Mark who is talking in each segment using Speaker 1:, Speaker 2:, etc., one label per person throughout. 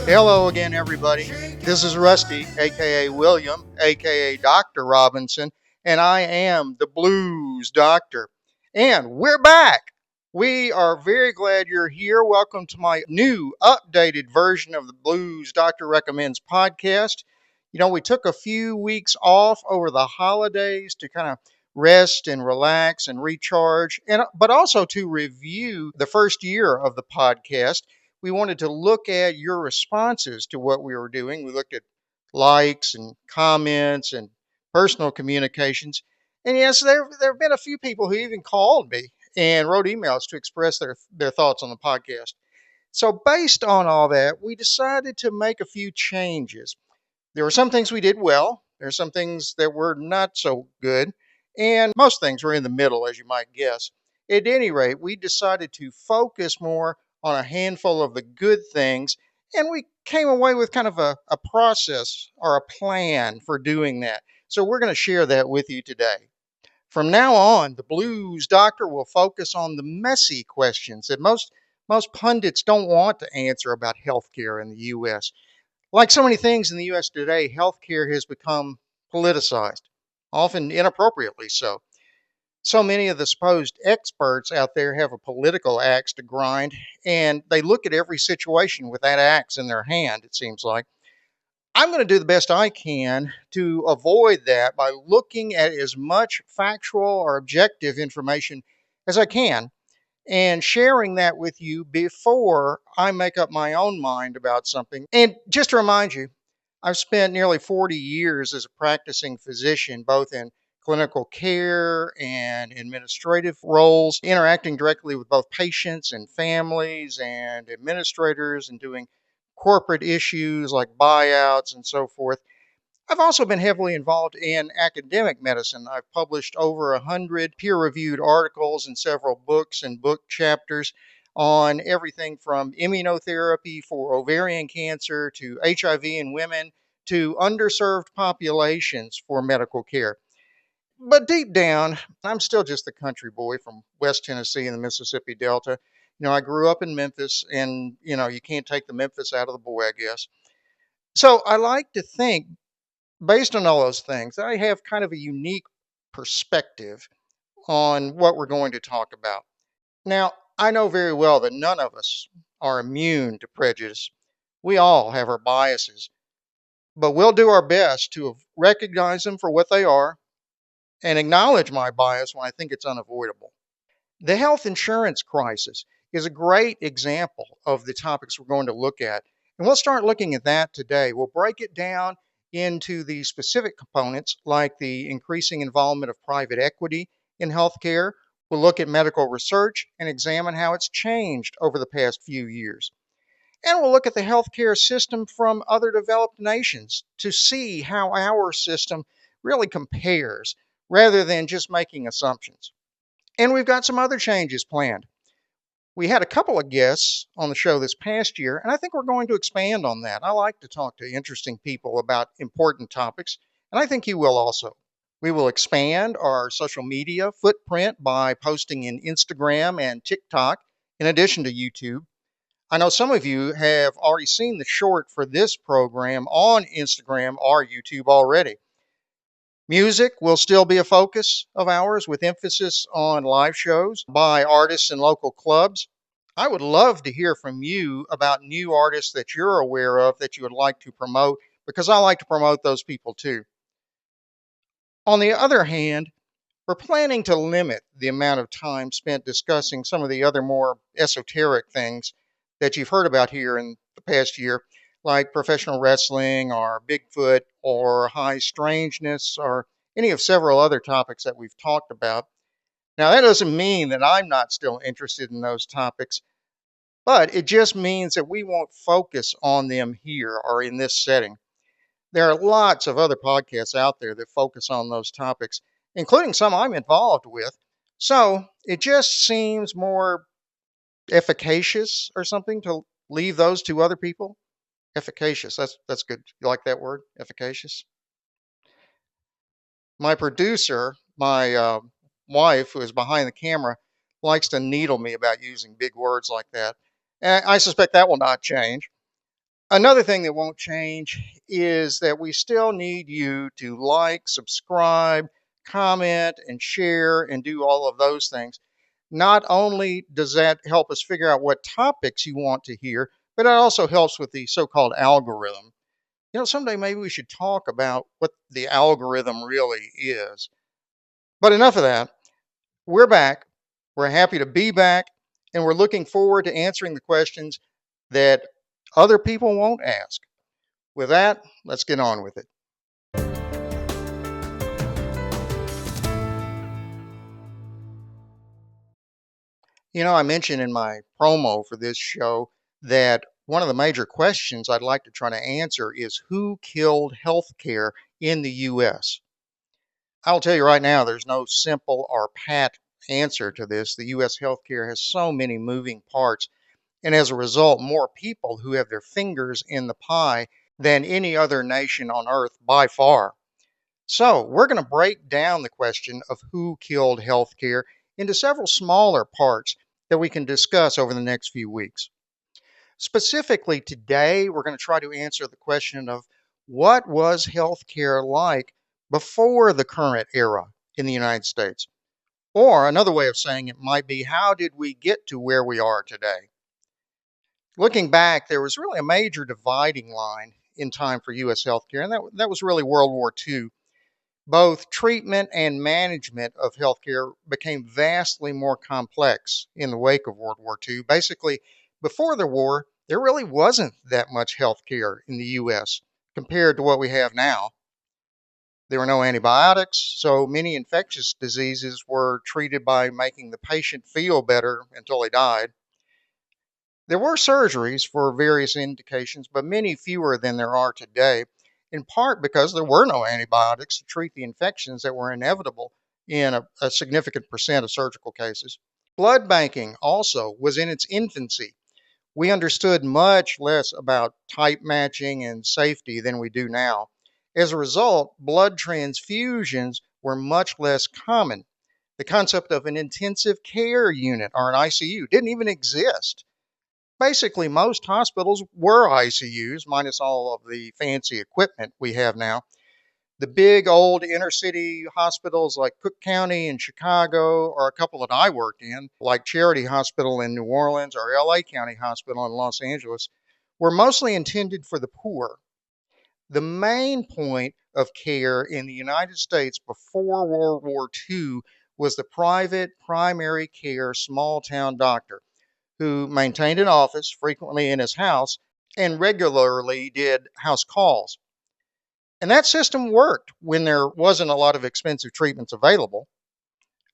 Speaker 1: Hello again, everybody. This is Rusty, aka William, aka Dr. Robinson, and I am the Blues Doctor. And we're back. We are very glad you're here. Welcome to my new updated version of the Blues Doctor Recommends podcast. We took a few weeks off over the holidays to kind of rest and relax and recharge, but also to review the first year of the podcast. We wanted to look at your responses to what we were doing. We looked at likes and comments and personal communications. And yes, there have been a few people who even called me and wrote emails to express their thoughts on the podcast. So, based on all that, we decided to make a few changes. There were some things we did well, there are some things that were not so good, and most things were in the middle, as you might guess. At any rate, we decided to focus more on a handful of the good things, and we came away with kind of a process or a plan for doing that. So we're going to share that with you today. From now on, the Blues Doctor will focus on the messy questions that most pundits don't want to answer about healthcare in the U.S. Like so many things in the U.S. today, healthcare has become politicized, often inappropriately so. So many of the supposed experts out there have a political axe to grind, and they look at every situation with that axe in their hand, it seems like. I'm going to do the best I can to avoid that by looking at as much factual or objective information as I can and sharing that with you before I make up my own mind about something. And just to remind you, I've spent nearly 40 years as a practicing physician, both in clinical care and administrative roles, interacting directly with both patients and families and administrators and doing corporate issues like buyouts and so forth. I've also been heavily involved in academic medicine. I've published over 100 peer reviewed articles and several books and book chapters on everything from immunotherapy for ovarian cancer to HIV in women to underserved populations for medical care. But deep down, I'm still just a country boy from West Tennessee in the Mississippi Delta. I grew up in Memphis, and, you can't take the Memphis out of the boy, I guess. So I like to think, based on all those things, I have kind of a unique perspective on what we're going to talk about. Now, I know very well that none of us are immune to prejudice. We all have our biases, but we'll do our best to recognize them for what they are and acknowledge my bias when I think it's unavoidable. The health insurance crisis is a great example of the topics we're going to look at. And we'll start looking at that today. We'll break it down into the specific components like the increasing involvement of private equity in healthcare. We'll look at medical research and examine how it's changed over the past few years. And we'll look at the healthcare system from other developed nations to see how our system really compares rather than just making assumptions. And we've got some other changes planned. We had a couple of guests on the show this past year, and I think we're going to expand on that. I like to talk to interesting people about important topics, and I think you will also. We will expand our social media footprint by posting in Instagram and TikTok in addition to YouTube. I know some of you have already seen the short for this program on Instagram or YouTube already. Music will still be a focus of ours with emphasis on live shows by artists and local clubs. I would love to hear from you about new artists that you're aware of that you would like to promote because I like to promote those people too. On the other hand, we're planning to limit the amount of time spent discussing some of the other more esoteric things that you've heard about here in the past year, like professional wrestling or Bigfoot or high strangeness or any of several other topics that we've talked about. Now, that doesn't mean that I'm not still interested in those topics, but it just means that we won't focus on them here or in this setting. There are lots of other podcasts out there that focus on those topics, including some I'm involved with. So it just seems more efficacious or something to leave those to other people. Efficacious. That's good. You like that word? Efficacious. My producer, my wife, who is behind the camera, likes to needle me about using big words like that. And I suspect that will not change. Another thing that won't change is that we still need you to like, subscribe, comment, and share, and do all of those things. Not only does that help us figure out what topics you want to hear, but it also helps with the so called algorithm. Someday maybe we should talk about what the algorithm really is. But enough of that. We're back. We're happy to be back, and we're looking forward to answering the questions that other people won't ask. With that, let's get on with it. I mentioned in my promo for this show that one of the major questions I'd like to try to answer is who killed healthcare in the U.S.? I'll tell you right now, there's no simple or pat answer to this. The U.S. healthcare has so many moving parts, and as a result, more people who have their fingers in the pie than any other nation on earth by far. So, we're going to break down the question of who killed healthcare into several smaller parts that we can discuss over the next few weeks. Specifically, today, we're going to try to answer the question of what was healthcare like before the current era in the United States? Or another way of saying it might be, how did we get to where we are today? Looking back, there was really a major dividing line in time for U.S. healthcare, and that was really World War II. Both treatment and management of healthcare became vastly more complex in the wake of World War II. Basically, before the war, there really wasn't that much healthcare in the U.S. compared to what we have now. There were no antibiotics, so many infectious diseases were treated by making the patient feel better until they died. There were surgeries for various indications, but many fewer than there are today, in part because there were no antibiotics to treat the infections that were inevitable in a significant percent of surgical cases. Blood banking also was in its infancy. We understood much less about type matching and safety than we do now. As a result, blood transfusions were much less common. The concept of an intensive care unit or an ICU didn't even exist. Basically, most hospitals were ICUs, minus all of the fancy equipment we have now. The big old inner city hospitals like Cook County in Chicago, or a couple that I worked in, like Charity Hospital in New Orleans or LA County Hospital in Los Angeles, were mostly intended for the poor. The main point of care in the United States before World War II was the private primary care small town doctor who maintained an office frequently in his house and regularly did house calls. And that system worked when there wasn't a lot of expensive treatments available.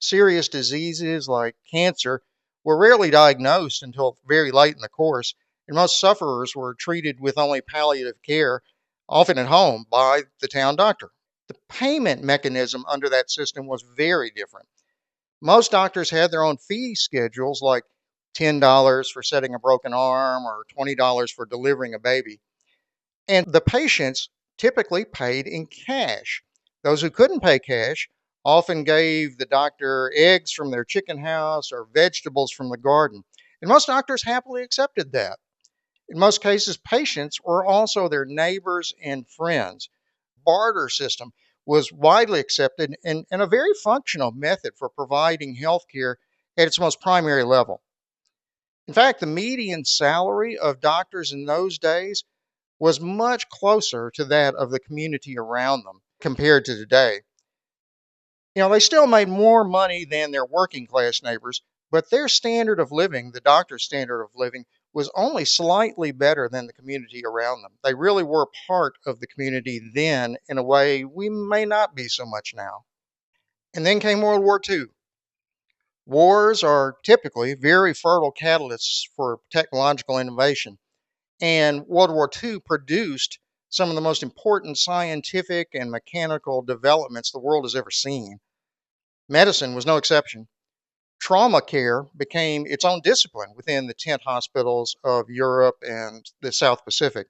Speaker 1: Serious diseases like cancer were rarely diagnosed until very late in the course, and most sufferers were treated with only palliative care, often at home, by the town doctor. The payment mechanism under that system was very different. Most doctors had their own fee schedules, like $10 for setting a broken arm or $20 for delivering a baby. And the patients typically paid in cash. Those who couldn't pay cash often gave the doctor eggs from their chicken house or vegetables from the garden. And most doctors happily accepted that. In most cases, patients were also their neighbors and friends. Barter system was widely accepted and a very functional method for providing health care at its most primary level. In fact, the median salary of doctors in those days was much closer to that of the community around them compared to today. They still made more money than their working class neighbors, but their standard of living, the doctor's standard of living, was only slightly better than the community around them. They really were part of the community then in a way we may not be so much now. And then came World War II. Wars are typically very fertile catalysts for technological innovation. And World War II produced some of the most important scientific and mechanical developments the world has ever seen. Medicine was no exception. Trauma care became its own discipline within the tent hospitals of Europe and the South Pacific.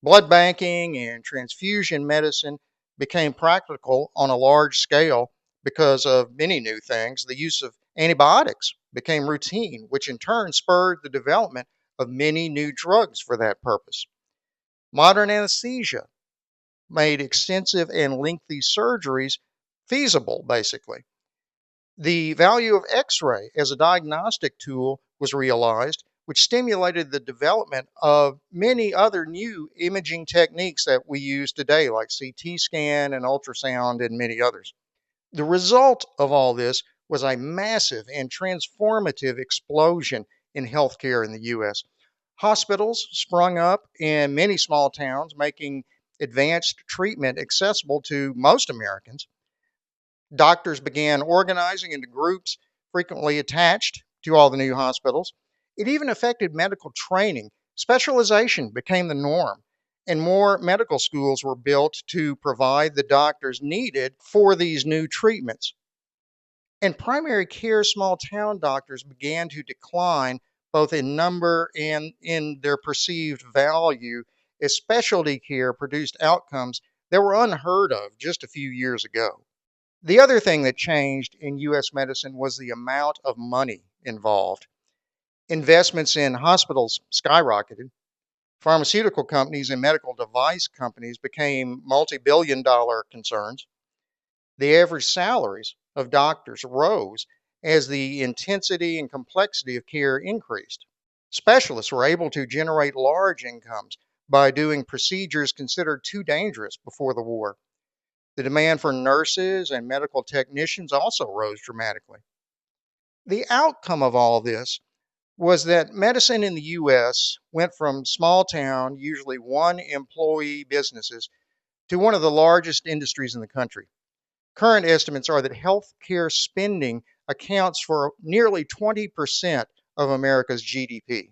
Speaker 1: Blood banking and transfusion medicine became practical on a large scale because of many new things. The use of antibiotics became routine, which in turn spurred the development of many new drugs for that purpose. Modern anesthesia made extensive and lengthy surgeries feasible, basically. The value of X ray as a diagnostic tool was realized, which stimulated the development of many other new imaging techniques that we use today, like CT scan and ultrasound, and many others. The result of all this was a massive and transformative explosion in healthcare in the U.S. Hospitals sprung up in many small towns, making advanced treatment accessible to most Americans. Doctors began organizing into groups frequently attached to all the new hospitals. It even affected medical training. Specialization became the norm, and more medical schools were built to provide the doctors needed for these new treatments. And primary care small town doctors began to decline both in number and in their perceived value as specialty care produced outcomes that were unheard of just a few years ago. The other thing that changed in US medicine was the amount of money involved. Investments in hospitals skyrocketed. Pharmaceutical companies and medical device companies became multi billion-dollar concerns. The average salaries of doctors rose as the intensity and complexity of care increased. Specialists were able to generate large incomes by doing procedures considered too dangerous before the war. The demand for nurses and medical technicians also rose dramatically. The outcome of all this was that medicine in the US went from small town, usually one employee businesses, to one of the largest industries in the country. Current estimates are that healthcare spending accounts for nearly 20% of America's GDP.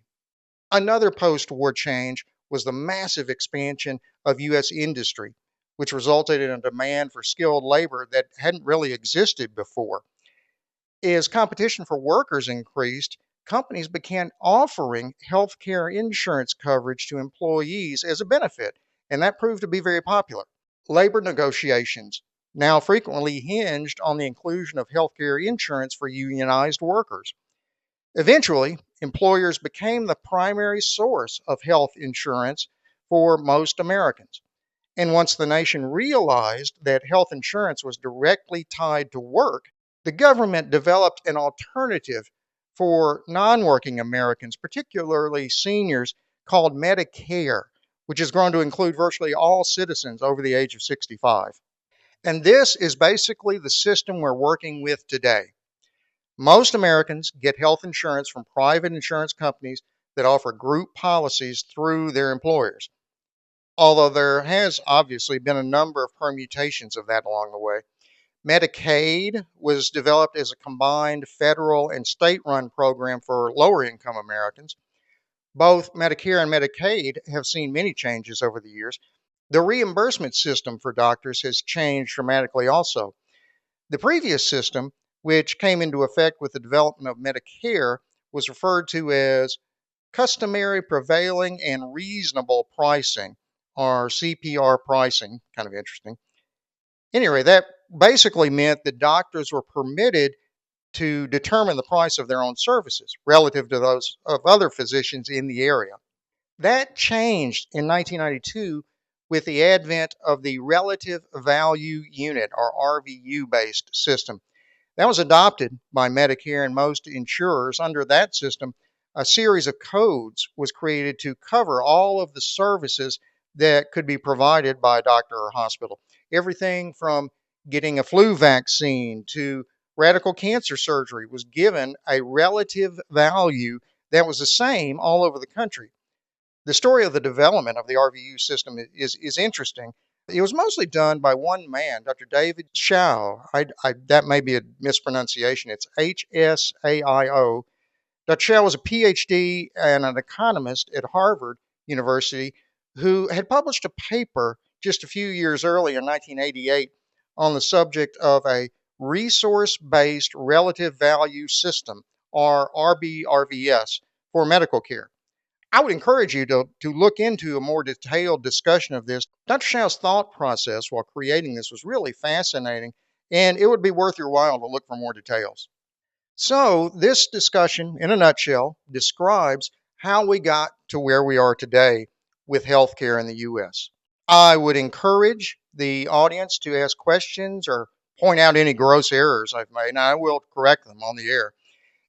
Speaker 1: Another post war change was the massive expansion of U.S. industry, which resulted in a demand for skilled labor that hadn't really existed before. As competition for workers increased, companies began offering healthcare insurance coverage to employees as a benefit, and that proved to be very popular. Labor negotiations now frequently hinged on the inclusion of healthcare insurance for unionized workers. Eventually, employers became the primary source of health insurance for most Americans. And once the nation realized that health insurance was directly tied to work, the government developed an alternative for non working Americans, particularly seniors, called Medicare, which has grown to include virtually all citizens over the age of 65. And this is basically the system we're working with today. Most Americans get health insurance from private insurance companies that offer group policies through their employers, although there has obviously been a number of permutations of that along the way. Medicaid was developed as a combined federal and state run program for lower income Americans. Both Medicare and Medicaid have seen many changes over the years. The reimbursement system for doctors has changed dramatically also. The previous system, which came into effect with the development of Medicare, was referred to as customary prevailing and reasonable pricing, or CPR pricing. Kind of interesting. Anyway, that basically meant that doctors were permitted to determine the price of their own services relative to those of other physicians in the area. That changed in 1992 with the advent of the relative value unit, or RVU based system. That was adopted by Medicare and most insurers. Under that system, a series of codes was created to cover all of the services that could be provided by a doctor or hospital. Everything from getting a flu vaccine to radical cancer surgery was given a relative value that was the same all over the country. The story of the development of the RVU system is interesting. It was mostly done by one man, Dr. David Shao. That may be a mispronunciation. It's Hsaio. Dr. Shao was a PhD and an economist at Harvard University who had published a paper just a few years earlier in 1988 on the subject of a resource based relative value system, or RBRVS, for medical care. I would encourage you to look into a more detailed discussion of this. Dr. Shao's thought process while creating this was really fascinating, and it would be worth your while to look for more details. So, this discussion, in a nutshell, describes how we got to where we are today with healthcare in the U.S. I would encourage the audience to ask questions or point out any gross errors I've made, and I will correct them on the air.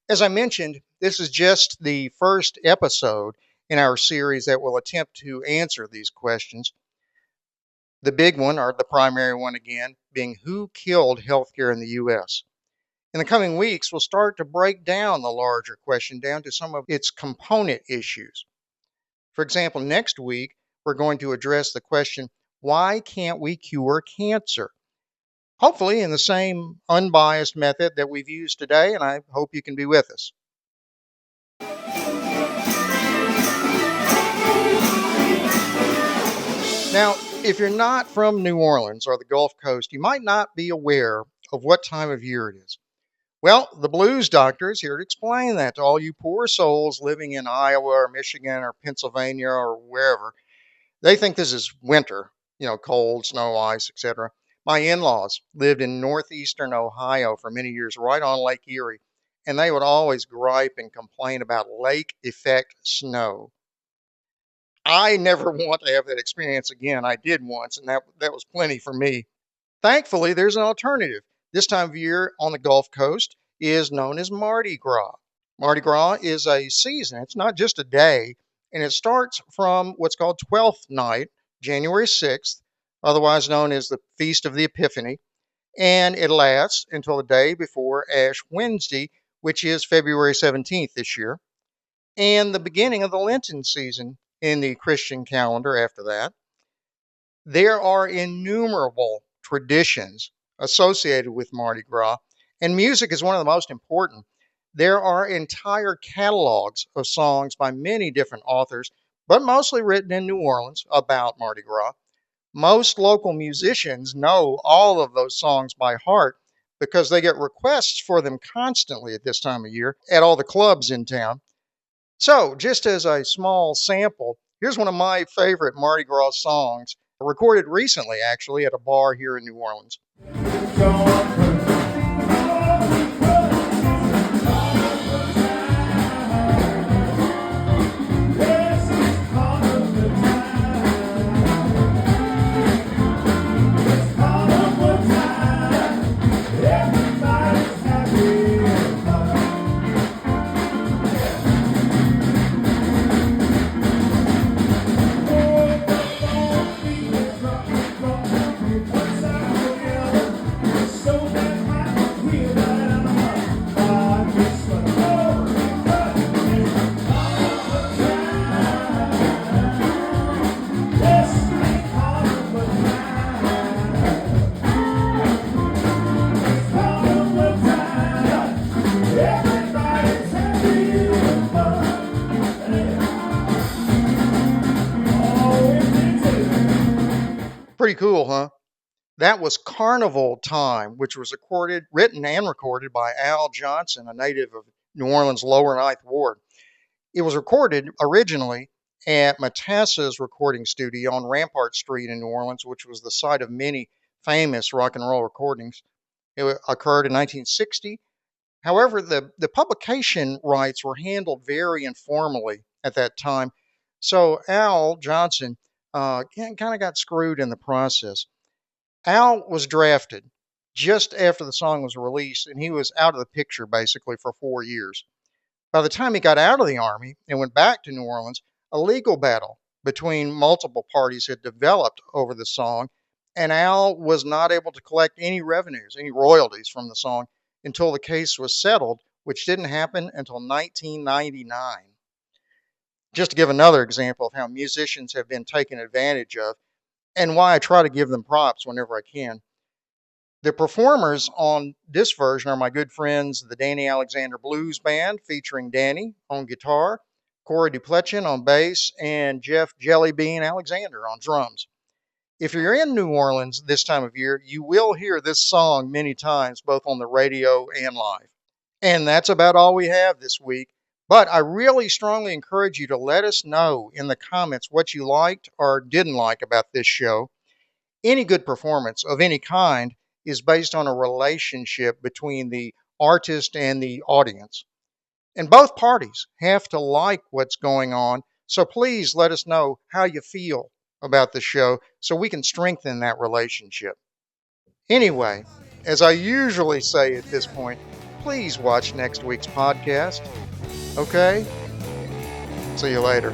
Speaker 1: As I mentioned, this is just the first episode in our series that will attempt to answer these questions. The big one, or the primary one again, being who killed healthcare in the U.S. In the coming weeks, we'll start to break down the larger question down to some of its component issues. For example, next week, we're going to address the question, why can't we cure cancer? Hopefully in the same unbiased method that we've used today, and I hope you can be with us. Now, if you're not from New Orleans or the Gulf Coast, you might not be aware of what time of year it is. Well, the Blues Doctor is here to explain that to all you poor souls living in Iowa or Michigan or Pennsylvania or wherever. They think this is winter, cold, snow, ice, etc. My in-laws lived in northeastern Ohio for many years, right on Lake Erie, and they would always gripe and complain about lake effect snow. I never want to have that experience again. I did once, and that was plenty for me. Thankfully, there's an alternative. This time of year on the Gulf Coast is known as Mardi Gras. Mardi Gras is a season. It's not just a day, and it starts from what's called Twelfth Night, January 6th, otherwise known as the Feast of the Epiphany, and it lasts until the day before Ash Wednesday, which is February 17th this year, and the beginning of the Lenten season in the Christian calendar after that. There are innumerable traditions associated with Mardi Gras, and music is one of the most important. There are entire catalogs of songs by many different authors, but mostly written in New Orleans about Mardi Gras. Most local musicians know all of those songs by heart because they get requests for them constantly at this time of year at all the clubs in town. So, just as a small sample, here's one of my favorite Mardi Gras songs, recorded recently actually at a bar here in New Orleans. Pretty cool, huh? That was Carnival Time, which was written and recorded by Al Johnson, a native of New Orleans' Lower Ninth Ward. It was recorded originally at Matassa's recording studio on Rampart Street in New Orleans, which was the site of many famous rock and roll recordings. It occurred in 1960. However, the publication rights were handled very informally at that time. So Al Johnson kind of got screwed in the process. Al was drafted just after the song was released, and he was out of the picture basically for 4 years. By the time he got out of the Army and went back to New Orleans, a legal battle between multiple parties had developed over the song, and Al was not able to collect any revenues, any royalties from the song until the case was settled, which didn't happen until 1999. Just to give another example of how musicians have been taken advantage of and why I try to give them props whenever I can. The performers on this version are my good friends, the Danny Alexander Blues Band, featuring Danny on guitar, Corey Duplechin on bass, and Jeff Jellybean Alexander on drums. If you're in New Orleans this time of year, you will hear this song many times, both on the radio and live. And that's about all we have this week. But I really strongly encourage you to let us know in the comments what you liked or didn't like about this show. Any good performance of any kind is based on a relationship between the artist and the audience. And both parties have to like what's going on So please let us know how you feel about the show so we can strengthen that relationship. Anyway, as I usually say at this point, please watch next week's podcast. Okay? See you later.